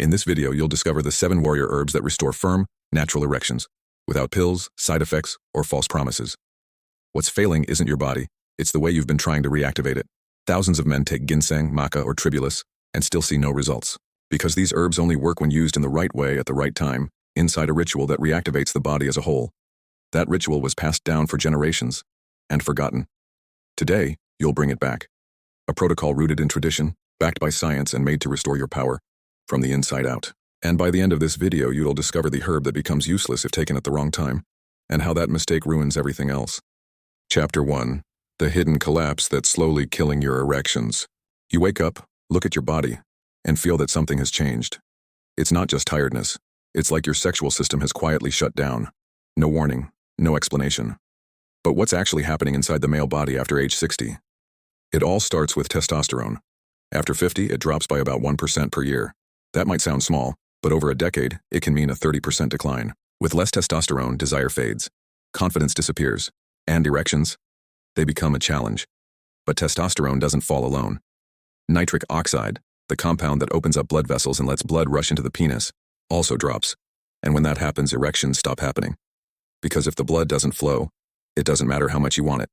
In this video, you'll discover the 7 warrior herbs that restore firm, natural erections, without pills, side effects, or false promises. What's failing isn't your body, it's the way you've been trying to reactivate it. Thousands of men take Ginseng, Maca, or Tribulus, and still see no results. Because these herbs only work when used in the right way at the right time, inside a ritual that reactivates the body as a whole. That ritual was passed down for generations, and forgotten. Today, you'll bring it back. A protocol rooted in tradition, backed by science and made to restore your power, from the inside out. And by the end of this video, you'll discover the herb that becomes useless if taken at the wrong time, and how that mistake ruins everything else. Chapter 1. The hidden collapse that's slowly killing your erections. You wake up, look at your body, and feel that something has changed. It's not just tiredness. It's like your sexual system has quietly shut down. No warning, no explanation. But what's actually happening inside the male body after age 60? It all starts with testosterone. After 50, it drops by about 1% per year. That might sound small, but over a decade, it can mean a 30% decline. With less testosterone, desire fades, confidence disappears, and erections, they become a challenge. But testosterone doesn't fall alone. Nitric oxide, the compound that opens up blood vessels and lets blood rush into the penis, also drops. And when that happens, erections stop happening. Because if the blood doesn't flow, it doesn't matter how much you want it.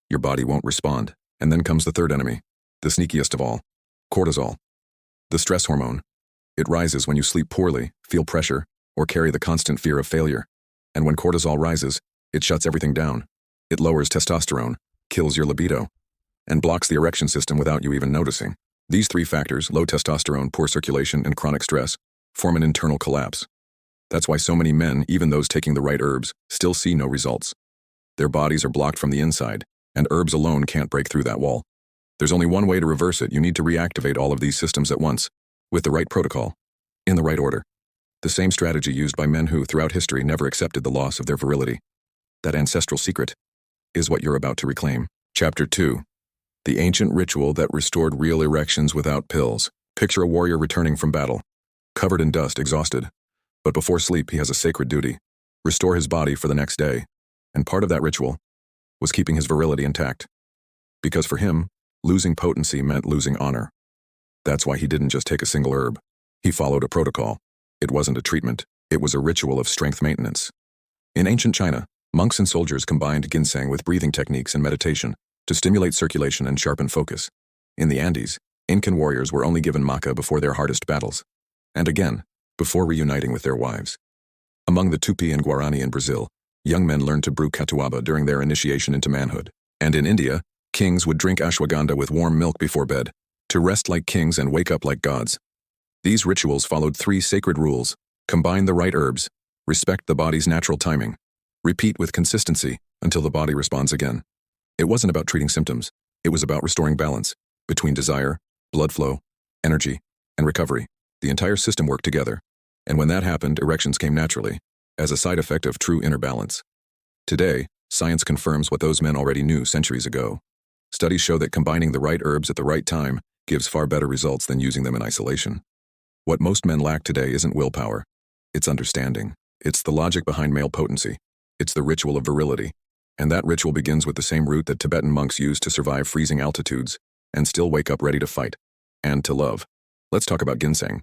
Your body won't respond. And then comes the third enemy, the sneakiest of all, cortisol. The stress hormone. It rises when you sleep poorly, feel pressure, or carry the constant fear of failure. And when cortisol rises, it shuts everything down. It lowers testosterone, kills your libido, and blocks the erection system without you even noticing. These 3 factors, low testosterone, poor circulation, and chronic stress, form an internal collapse. That's why so many men, even those taking the right herbs, still see no results. Their bodies are blocked from the inside, and herbs alone can't break through that wall. There's only one way to reverse it. You need to reactivate all of these systems at once, with the right protocol, in the right order. The same strategy used by men who, throughout history, never accepted the loss of their virility. That ancestral secret is what you're about to reclaim. Chapter 2. The ancient ritual that restored real erections without pills. Picture a warrior returning from battle, covered in dust, exhausted. But before sleep, he has a sacred duty: restore his body for the next day. And part of that ritual was keeping his virility intact. Because for him, losing potency meant losing honor. That's why he didn't just take a single herb. He followed a protocol. It wasn't a treatment. It was a ritual of strength maintenance. In ancient China, monks and soldiers combined ginseng with breathing techniques and meditation to stimulate circulation and sharpen focus. In the Andes, Incan warriors were only given maca before their hardest battles. And again, before reuniting with their wives. Among the Tupi and Guarani in Brazil, young men learned to brew Catuaba during their initiation into manhood. And in India, kings would drink ashwagandha with warm milk before bed, to rest like kings and wake up like gods. These rituals followed 3 sacred rules: combine the right herbs, respect the body's natural timing, repeat with consistency until the body responds again. It wasn't about treating symptoms. It was about restoring balance between desire, blood flow, energy, and recovery. The entire system worked together. And when that happened, erections came naturally, as a side effect of true inner balance. Today, science confirms what those men already knew centuries ago. Studies show that combining the right herbs at the right time gives far better results than using them in isolation. What most men lack today isn't willpower. It's understanding. It's the logic behind male potency. It's the ritual of virility. And that ritual begins with the same root that Tibetan monks used to survive freezing altitudes and still wake up ready to fight and to love. Let's talk about ginseng.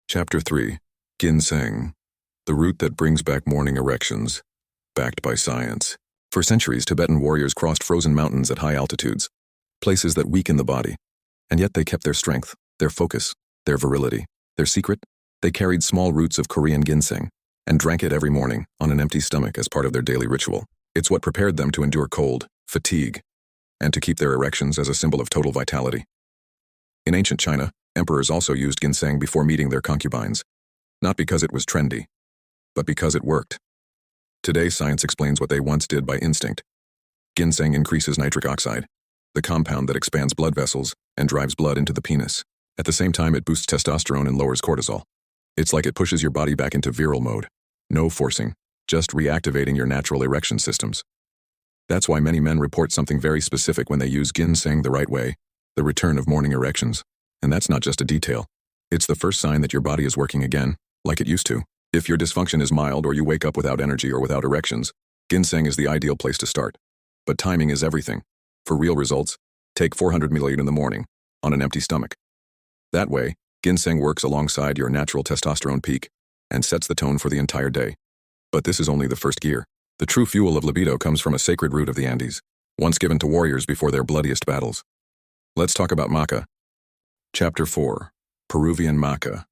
Chapter 3. Ginseng. The root that brings back morning erections. Backed by science. For centuries, Tibetan warriors crossed frozen mountains at high altitudes, places that weaken the body. And yet they kept their strength, their focus, their virility. Their secret? They carried small roots of Korean ginseng and drank it every morning on an empty stomach as part of their daily ritual. It's what prepared them to endure cold, fatigue, and to keep their erections as a symbol of total vitality. In ancient China, emperors also used ginseng before meeting their concubines, not because it was trendy, but because it worked. Today, science explains what they once did by instinct. Ginseng increases nitric oxide, the compound that expands blood vessels and drives blood into the penis. At the same time, it boosts testosterone and lowers cortisol. It's like it pushes your body back into virile mode. No forcing, just reactivating your natural erection systems. That's why many men report something very specific when they use ginseng the right way: the return of morning erections. And that's not just a detail. It's the first sign that your body is working again, like it used to. If your dysfunction is mild or you wake up without energy or without erections, ginseng is the ideal place to start. But timing is everything. For real results, take 400 ml in the morning, on an empty stomach. That way, Ginseng works alongside your natural testosterone peak and sets the tone for the entire day. But this is only the first gear. The true fuel of libido comes from a sacred root of the Andes, once given to warriors before their bloodiest battles. Let's talk about Maca. Chapter 4. Peruvian Maca,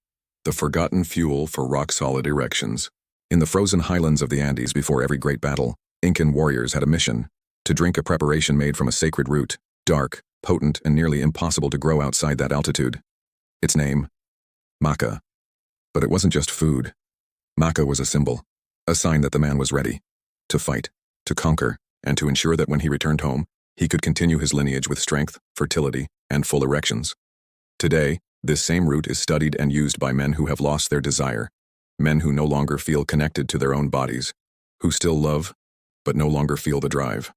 the forgotten fuel for rock-solid erections. In the frozen highlands of the Andes before every great battle, Incan warriors had a mission: to drink a preparation made from a sacred root, dark, potent, and nearly impossible to grow outside that altitude. Its name? Maca. But it wasn't just food. Maca was a symbol, a sign that the man was ready to fight, to conquer, and to ensure that when he returned home, he could continue his lineage with strength, fertility, and full erections. Today, this same root is studied and used by men who have lost their desire, men who no longer feel connected to their own bodies, who still love, but no longer feel the drive,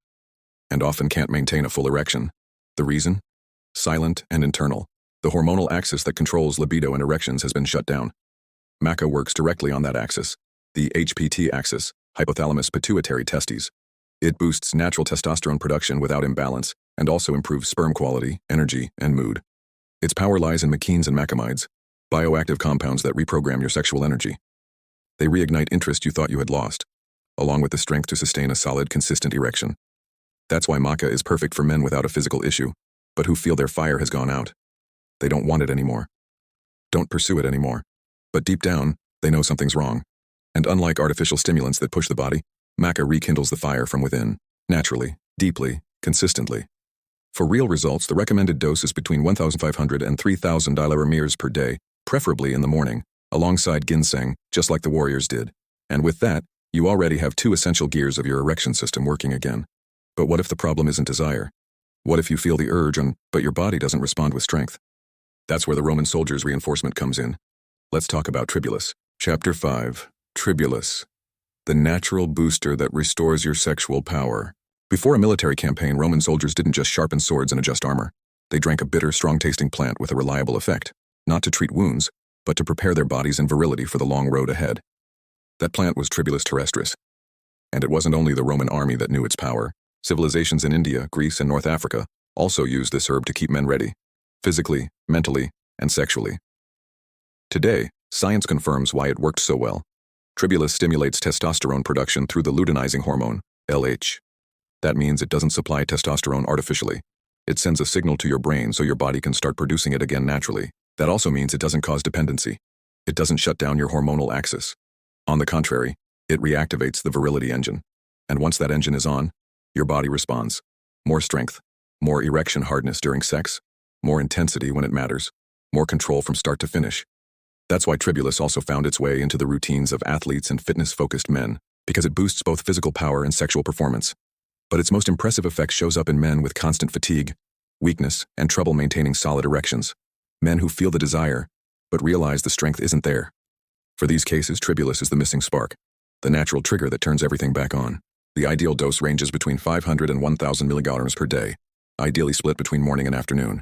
and often can't maintain a full erection. The reason? Silent and internal. The hormonal axis that controls libido and erections has been shut down. Maca works directly on that axis, the HPT axis, hypothalamus-pituitary-testes. It boosts natural testosterone production without imbalance and also improves sperm quality, energy, and mood. Its power lies in mechins and macamides, bioactive compounds that reprogram your sexual energy. They reignite interest you thought you had lost, along with the strength to sustain a solid, consistent erection. That's why Maca is perfect for men without a physical issue, but who feel their fire has gone out. They don't want it anymore. Don't pursue it anymore. But deep down, they know something's wrong. And unlike artificial stimulants that push the body, Maca rekindles the fire from within, naturally, deeply, consistently. For real results, the recommended dose is between 1,500 and 3,000 milliremiers per day, preferably in the morning, alongside ginseng, just like the warriors did. And with that, you already have 2 essential gears of your erection system working again. But what if the problem isn't desire? What if you feel the urge but your body doesn't respond with strength? That's where the Roman soldiers' reinforcement comes in. Let's talk about Tribulus. Chapter 5. Tribulus, the natural booster that restores your sexual power. Before a military campaign, Roman soldiers didn't just sharpen swords and adjust armor. They drank a bitter, strong-tasting plant with a reliable effect, not to treat wounds, but to prepare their bodies and virility for the long road ahead. That plant was Tribulus terrestris. And it wasn't only the Roman army that knew its power. Civilizations in India, Greece, and North Africa also used this herb to keep men ready, physically, mentally, and sexually. Today, science confirms why it worked so well. Tribulus stimulates testosterone production through the luteinizing hormone, LH. That means it doesn't supply testosterone artificially. It sends a signal to your brain so your body can start producing it again naturally. That also means it doesn't cause dependency. It doesn't shut down your hormonal axis. On the contrary, it reactivates the virility engine. And once that engine is on, your body responds. More strength, more erection hardness during sex, more intensity when it matters, more control from start to finish. That's why Tribulus also found its way into the routines of athletes and fitness-focused men, because it boosts both physical power and sexual performance. But its most impressive effect shows up in men with constant fatigue, weakness, and trouble maintaining solid erections. Men who feel the desire, but realize the strength isn't there. For these cases, Tribulus is the missing spark, the natural trigger that turns everything back on. The ideal dose ranges between 500 and 1,000 milligauss per day, ideally split between morning and afternoon.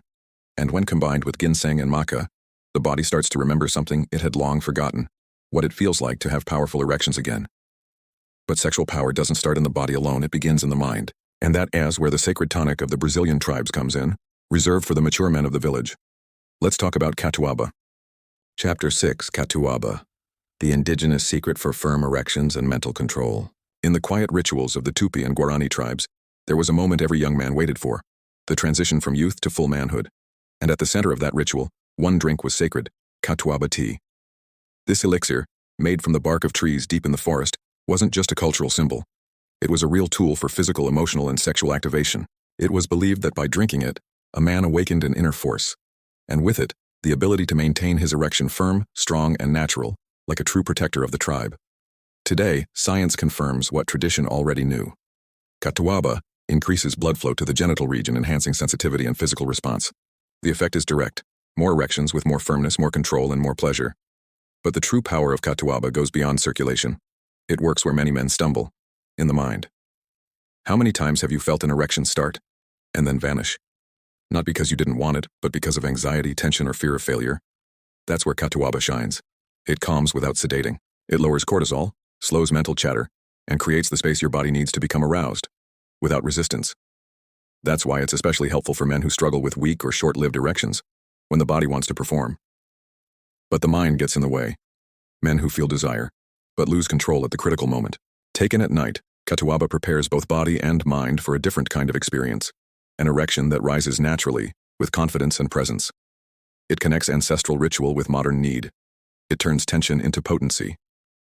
And when combined with ginseng and maca, the body starts to remember something it had long forgotten, what it feels like to have powerful erections again. But sexual power doesn't start in the body alone, it begins in the mind. And that is where the sacred tonic of the Brazilian tribes comes in, reserved for the mature men of the village. Let's talk about Catuaba. Chapter 6. Catuaba, the indigenous secret for firm erections and mental control. In the quiet rituals of the Tupi and Guarani tribes, there was a moment every young man waited for, the transition from youth to full manhood. And at the center of that ritual, one drink was sacred, Catuaba tea. This elixir, made from the bark of trees deep in the forest, wasn't just a cultural symbol. It was a real tool for physical, emotional, and sexual activation. It was believed that by drinking it, a man awakened an inner force, and with it, the ability to maintain his erection firm, strong, and natural, like a true protector of the tribe. Today, science confirms what tradition already knew. Catuaba increases blood flow to the genital region, enhancing sensitivity and physical response. The effect is direct. More erections with more firmness, more control, and more pleasure. But the true power of Catuaba goes beyond circulation. It works where many men stumble, in the mind. How many times have you felt an erection start, and then vanish? Not because you didn't want it, but because of anxiety, tension, or fear of failure? That's where Catuaba shines. It calms without sedating. It lowers cortisol, slows mental chatter, and creates the space your body needs to become aroused, without resistance. That's why it's especially helpful for men who struggle with weak or short-lived erections, when the body wants to perform. But the mind gets in the way. Men who feel desire, but lose control at the critical moment. Taken at night, Catuaba prepares both body and mind for a different kind of experience, an erection that rises naturally, with confidence and presence. It connects ancestral ritual with modern need. It turns tension into potency.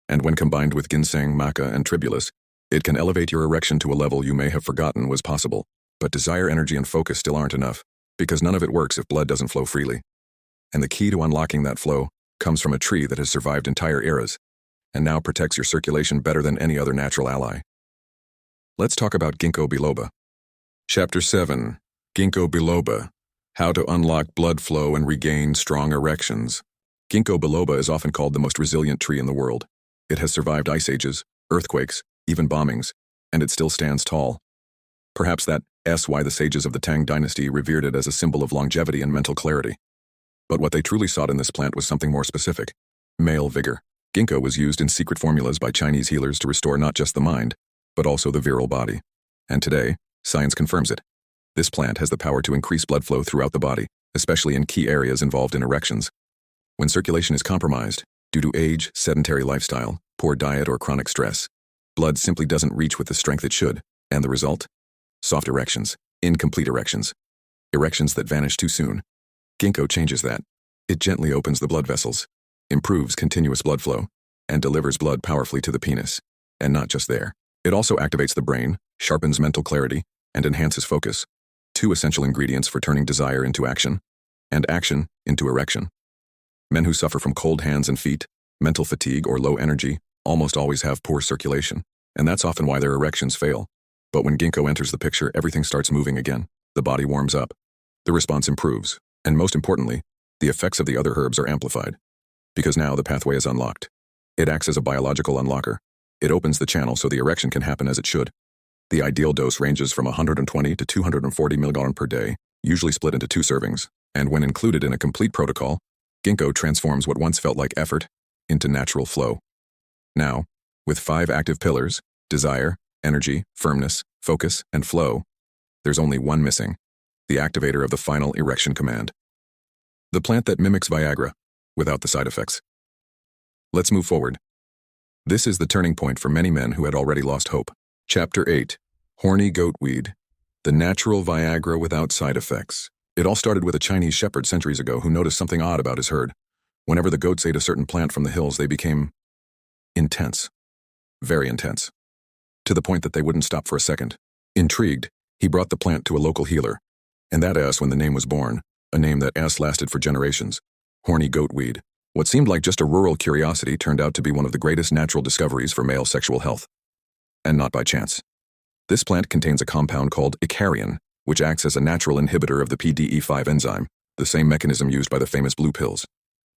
And when combined with Ginseng, Maca, and Tribulus, it can elevate your erection to a level you may have forgotten was possible. But desire, energy, and focus still aren't enough, because none of it works if blood doesn't flow freely. And the key to unlocking that flow comes from a tree that has survived entire eras, and now protects your circulation better than any other natural ally. Let's talk about Ginkgo Biloba. Chapter 7. Ginkgo Biloba. How to unlock blood flow and regain strong erections. Ginkgo Biloba is often called the most resilient tree in the world. It has survived ice ages, earthquakes, even bombings, and it still stands tall. Perhaps that's why the sages of the Tang dynasty revered it as a symbol of longevity and mental clarity. But what they truly sought in this plant was something more specific: male vigor. Ginkgo was used in secret formulas by Chinese healers to restore not just the mind, but also the virile body. And today, science confirms it. This plant has the power to increase blood flow throughout the body, especially in key areas involved in erections. When circulation is compromised, due to age, sedentary lifestyle, poor diet, or chronic stress, blood simply doesn't reach with the strength it should, and the result? Soft erections, incomplete erections, erections that vanish too soon. Ginkgo changes that. It gently opens the blood vessels, improves continuous blood flow, and delivers blood powerfully to the penis. And not just there. It also activates the brain, sharpens mental clarity, and enhances focus. Two essential ingredients for turning desire into action, and action into erection. Men who suffer from cold hands and feet, mental fatigue, or low energy almost always have poor circulation, and that's often why their erections fail. But when Ginkgo enters the picture, everything starts moving again. The body warms up. The response improves. And most importantly, the effects of the other herbs are amplified. Because now the pathway is unlocked. It acts as a biological unlocker. It opens the channel so the erection can happen as it should. The ideal dose ranges from 120 to 240 mg per day, usually split into 2 servings, and when included in a complete protocol, Ginkgo transforms what once felt like effort into natural flow. Now, with 5 active pillars, desire, energy, firmness, focus, and flow, there's only one missing: the activator of the final erection command. The plant that mimics Viagra, without the side effects. Let's move forward. This is the turning point for many men who had already lost hope. Chapter 8. Horny Goat Weed. The natural Viagra without side effects. It all started with a Chinese shepherd centuries ago who noticed something odd about his herd. Whenever the goats ate a certain plant from the hills, they became intense. Very intense. To the point that they wouldn't stop for a second. Intrigued, he brought the plant to a local healer. And that when the name was born, a name that lasted for generations. Horny Goat Weed. What seemed like just a rural curiosity turned out to be one of the greatest natural discoveries for male sexual health. And not by chance. This plant contains a compound called icariin, which acts as a natural inhibitor of the PDE5 enzyme, the same mechanism used by the famous blue pills.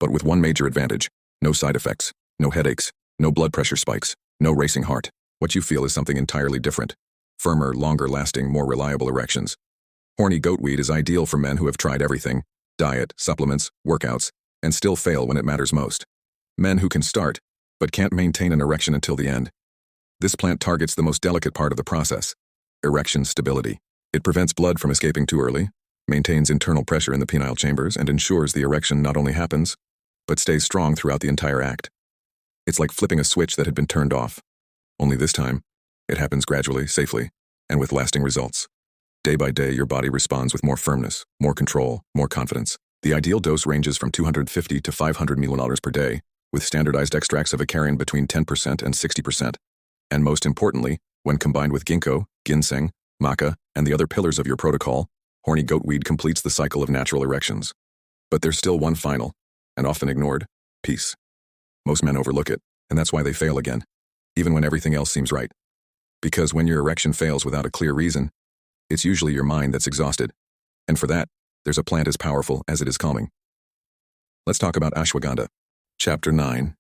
But with one major advantage: no side effects, no headaches, no blood pressure spikes, no racing heart. What you feel is something entirely different. Firmer, longer-lasting, more reliable erections. Horny goat weed is ideal for men who have tried everything: diet, supplements, workouts, and still fail when it matters most. Men who can start, but can't maintain an erection until the end. This plant targets the most delicate part of the process: erection stability. It prevents blood from escaping too early, maintains internal pressure in the penile chambers, and ensures the erection not only happens, but stays strong throughout the entire act. It's like flipping a switch that had been turned off. Only this time, it happens gradually, safely, and with lasting results. Day by day, your body responds with more firmness, more control, more confidence. The ideal dose ranges from 250 to 500 milliliters per day, with standardized extracts of icariin between 10% and 60%. And most importantly, when combined with ginkgo, ginseng, maca, and the other pillars of your protocol, horny goat weed completes the cycle of natural erections. But there's still one final, and often ignored, piece. Most men overlook it, and that's why they fail again, even when everything else seems right. Because when your erection fails without a clear reason, it's usually your mind that's exhausted. And for that, there's a plant as powerful as it is calming. Let's talk about ashwagandha. Chapter 9.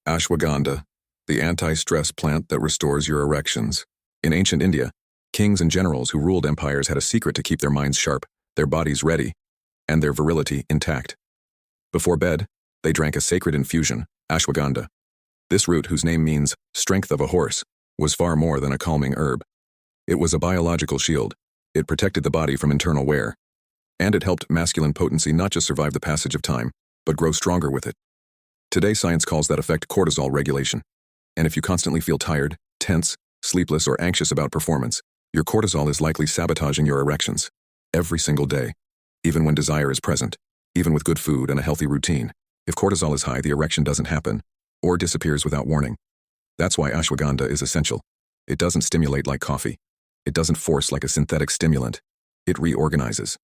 Ashwagandha, the anti-stress plant that restores your erections. In ancient India, kings and generals who ruled empires had a secret to keep their minds sharp, their bodies ready, and their virility intact. Before bed, they drank a sacred infusion, ashwagandha. This root, whose name means strength of a horse, was far more than a calming herb. It was a biological shield. It protected the body from internal wear. And it helped masculine potency not just survive the passage of time, but grow stronger with it. Today, science calls that effect cortisol regulation. And if you constantly feel tired, tense, sleepless, or anxious about performance, your cortisol is likely sabotaging your erections. Every single day. Even when desire is present. Even with good food and a healthy routine. If cortisol is high, the erection doesn't happen. Or disappears without warning. That's why ashwagandha is essential. It doesn't stimulate like coffee. It doesn't force like a synthetic stimulant. It reorganizes.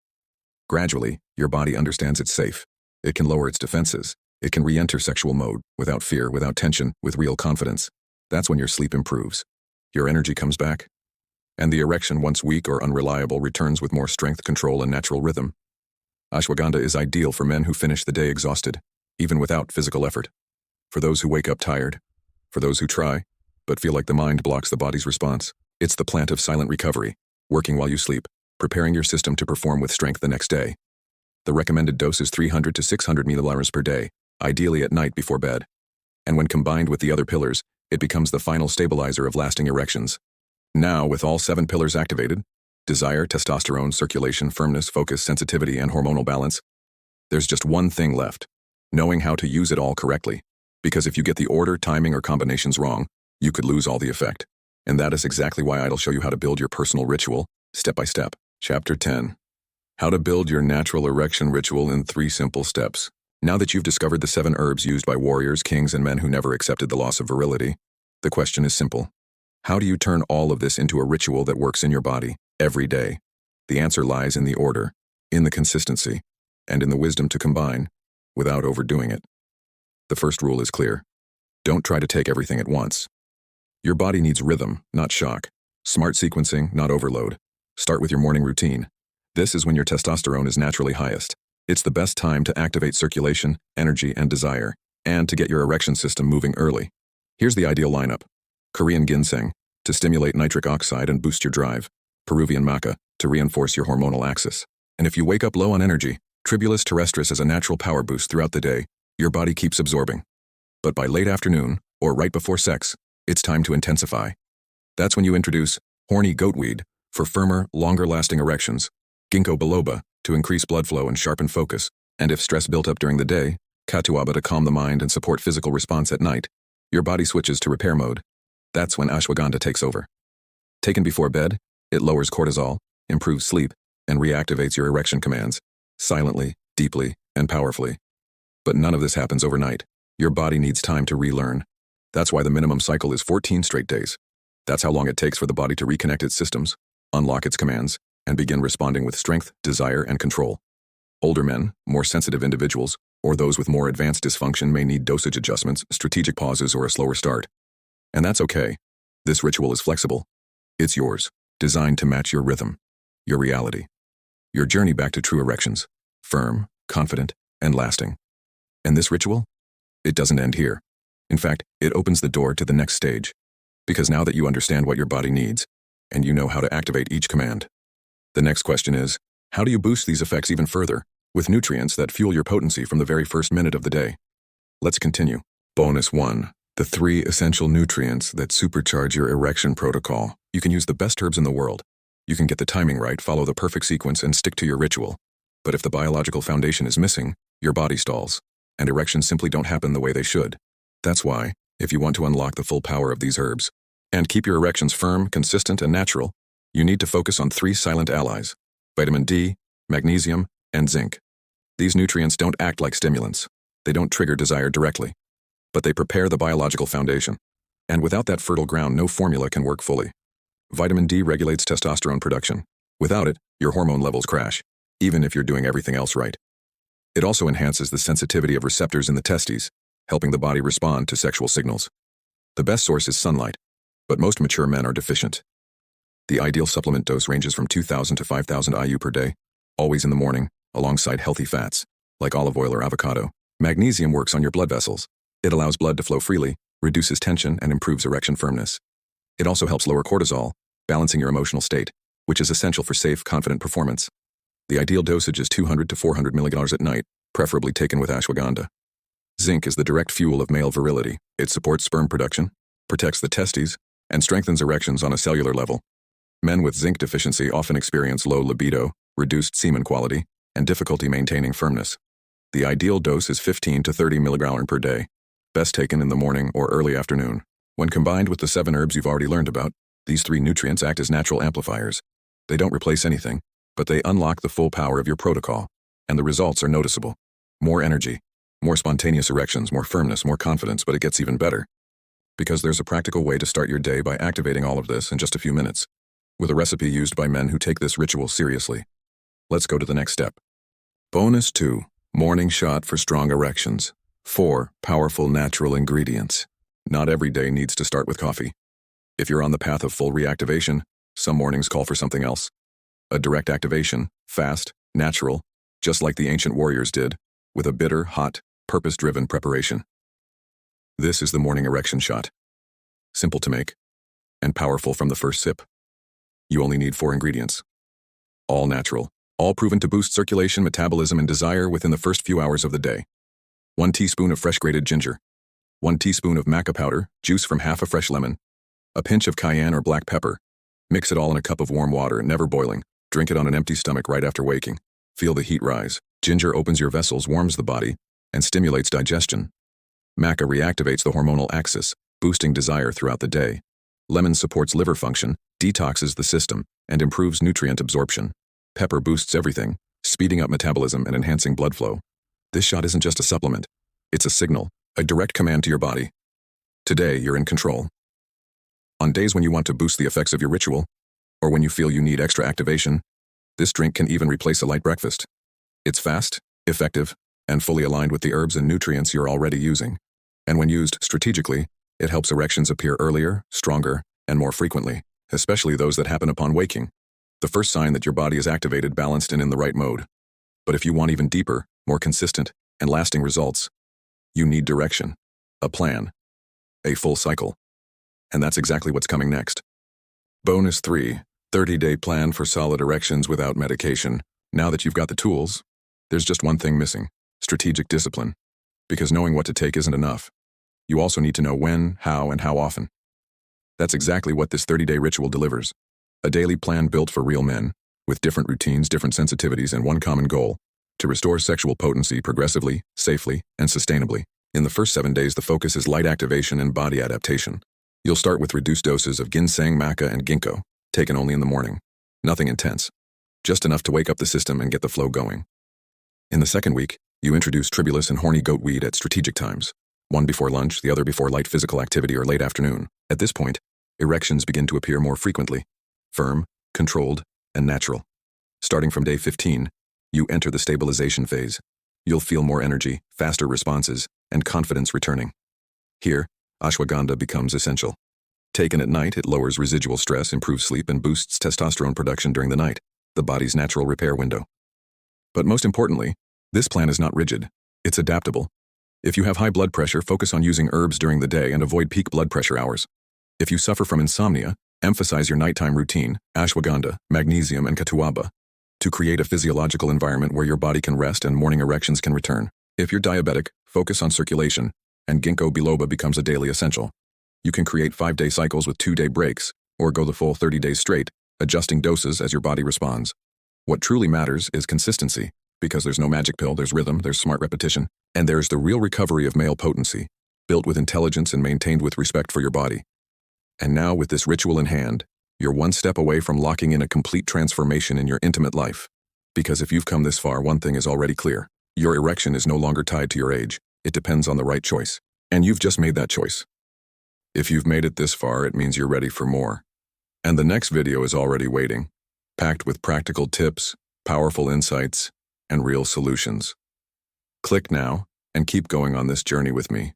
Gradually, your body understands it's safe. It can lower its defenses. It can re-enter sexual mode, without fear, without tension, with real confidence. That's when your sleep improves. Your energy comes back. And the erection, once weak or unreliable, returns with more strength, control, and natural rhythm. Ashwagandha is ideal for men who finish the day exhausted, even without physical effort. For those who wake up tired. For those who try, but feel like the mind blocks the body's response. It's the plant of silent recovery, working while you sleep, preparing your system to perform with strength the next day. The recommended dose is 300 to 600 milliliters per day, ideally at night before bed. And when combined with the other pillars, it becomes the final stabilizer of lasting erections. Now, with all 7 pillars activated, desire, testosterone, circulation, firmness, focus, sensitivity, and hormonal balance, there's just one thing left: knowing how to use it all correctly. Because if you get the order, timing, or combinations wrong, you could lose all the effect. And that is exactly why I'll show you how to build your personal ritual, step by step. Chapter 10. How to build your natural erection ritual in 3 simple steps. Now that you've discovered the 7 herbs used by warriors, kings, and men who never accepted the loss of virility, the question is simple. How do you turn all of this into a ritual that works in your body, every day? The answer lies in the order, in the consistency, and in the wisdom to combine, without overdoing it. The first rule is clear. Don't try to take everything at once. Your body needs rhythm, not shock. Smart sequencing, not overload. Start with your morning routine. This is when your testosterone is naturally highest. It's the best time to activate circulation, energy, and desire, and to get your erection system moving early. Here's the ideal lineup. Korean ginseng, to stimulate nitric oxide and boost your drive. Peruvian maca, to reinforce your hormonal axis. And if you wake up low on energy, Tribulus terrestris as a natural power boost throughout the day, your body keeps absorbing. But by late afternoon, or right before sex, it's time to intensify. That's when you introduce Horny Goat Weed, for firmer, longer-lasting erections. Ginkgo Biloba, to increase blood flow and sharpen focus. And if stress built up during the day, Catuaba, to calm the mind and support physical response at night. Your body switches to repair mode. That's when ashwagandha takes over. Taken before bed, it lowers cortisol, improves sleep, and reactivates your erection commands, silently, deeply, and powerfully. But none of this happens overnight. Your body needs time to relearn. That's why the minimum cycle is 14 straight days. That's how long it takes for the body to reconnect its systems, unlock its commands, and begin responding with strength, desire, and control. Older men, more sensitive individuals, or those with more advanced dysfunction may need dosage adjustments, strategic pauses, or a slower start. And that's okay. This ritual is flexible. It's yours, designed to match your rhythm, your reality, your journey back to true erections, firm, confident, and lasting. And this ritual? It doesn't end here. In fact, it opens the door to the next stage. Because now that you understand what your body needs, and you know how to activate each command, the next question is, how do you boost these effects even further, with nutrients that fuel your potency from the very first minute of the day? Let's continue. Bonus 1. The 3 essential nutrients that supercharge your erection protocol. You can use the best herbs in the world. You can get the timing right, follow the perfect sequence, and stick to your ritual. But if the biological foundation is missing, your body stalls, and erections simply don't happen the way they should. That's why, if you want to unlock the full power of these herbs, and keep your erections firm, consistent, and natural, you need to focus on 3 silent allies: vitamin D, magnesium, and zinc. These nutrients don't act like stimulants. They don't trigger desire directly. But they prepare the biological foundation. And without that fertile ground, no formula can work fully. Vitamin D regulates testosterone production. Without it, your hormone levels crash, even if you're doing everything else right. It also enhances the sensitivity of receptors in the testes, helping the body respond to sexual signals. The best source is sunlight, but most mature men are deficient. The ideal supplement dose ranges from 2,000 to 5,000 IU per day, always in the morning, alongside healthy fats, like olive oil or avocado. Magnesium works on your blood vessels. It allows blood to flow freely, reduces tension, and improves erection firmness. It also helps lower cortisol, balancing your emotional state, which is essential for safe, confident performance. The ideal dosage is 200 to 400 milligrams at night, preferably taken with ashwagandha. Zinc is the direct fuel of male virility. It supports sperm production, protects the testes, and strengthens erections on a cellular level. Men with zinc deficiency often experience low libido, reduced semen quality, and difficulty maintaining firmness. The ideal dose is 15 to 30 milligrams per day, best taken in the morning or early afternoon. When combined with the 7 herbs you've already learned about, these 3 nutrients act as natural amplifiers. They don't replace anything, but they unlock the full power of your protocol, and the results are noticeable. More energy, more spontaneous erections, more firmness, more confidence, but it gets even better. Because there's a practical way to start your day by activating all of this in just a few minutes, with a recipe used by men who take this ritual seriously. Let's go to the next step. Bonus 2. Morning shot for strong erections. 4. Powerful natural ingredients. Not every day needs to start with coffee. If you're on the path of full reactivation, some mornings call for something else. A direct activation, fast, natural, just like the ancient warriors did, with a bitter, hot, purpose-driven preparation. This is the morning erection shot. Simple to make, and powerful from the first sip. You only need 4 ingredients. All natural, all proven to boost circulation, metabolism, and desire within the first few hours of the day. 1 teaspoon of fresh grated ginger. 1 teaspoon of maca powder, juice from half a fresh lemon. A pinch of cayenne or black pepper. Mix it all in a cup of warm water, never boiling. Drink it on an empty stomach right after waking. Feel the heat rise. Ginger opens your vessels, warms the body, and stimulates digestion. Maca reactivates the hormonal axis, boosting desire throughout the day. Lemon supports liver function, detoxes the system, and improves nutrient absorption. Pepper boosts everything, speeding up metabolism and enhancing blood flow. This shot isn't just a supplement. It's a signal, a direct command to your body. Today, you're in control. On days when you want to boost the effects of your ritual, or when you feel you need extra activation, this drink can even replace a light breakfast. It's fast, effective, and fully aligned with the herbs and nutrients you're already using. And when used strategically, it helps erections appear earlier, stronger, and more frequently, especially those that happen upon waking. The first sign that your body is activated, balanced, and in the right mode. But if you want even deeper, more consistent, and lasting results, you need direction, a plan, a full cycle. And that's exactly what's coming next. Bonus 3. 30-day plan for solid erections without medication. Now that you've got the tools, there's just one thing missing: strategic discipline. Because knowing what to take isn't enough. You also need to know when, how, and how often. That's exactly what this 30-day ritual delivers. A daily plan built for real men, with different routines, different sensitivities, and one common goal: to restore sexual potency progressively, safely, and sustainably. In the first 7 days, the focus is light activation and body adaptation. You'll start with reduced doses of ginseng, maca, and ginkgo, taken only in the morning. Nothing intense. Just enough to wake up the system and get the flow going. In the second week, you introduce Tribulus and Horny Goat Weed at strategic times. One before lunch, the other before light physical activity or late afternoon. At this point, erections begin to appear more frequently. Firm, controlled, and natural. Starting from day 15, you enter the stabilization phase. You'll feel more energy, faster responses, and confidence returning. Here, ashwagandha becomes essential. Taken at night, it lowers residual stress, improves sleep, and boosts testosterone production during the night, the body's natural repair window. But most importantly, this plan is not rigid. It's adaptable. If you have high blood pressure, focus on using herbs during the day and avoid peak blood pressure hours. If you suffer from insomnia, emphasize your nighttime routine, ashwagandha, magnesium, and Catuaba, to create a physiological environment where your body can rest and morning erections can return. If you're diabetic, focus on circulation, and Ginkgo Biloba becomes a daily essential. You can create 5-day cycles with 2-day breaks, or go the full 30 days straight, adjusting doses as your body responds. What truly matters is consistency, because there's no magic pill, there's rhythm, there's smart repetition, and there's the real recovery of male potency, built with intelligence and maintained with respect for your body. And now, with this ritual in hand, you're one step away from locking in a complete transformation in your intimate life. Because if you've come this far, one thing is already clear. Your erection is no longer tied to your age. It depends on the right choice. And you've just made that choice. If you've made it this far, it means you're ready for more. And the next video is already waiting, packed with practical tips, powerful insights, and real solutions. Click now and keep going on this journey with me.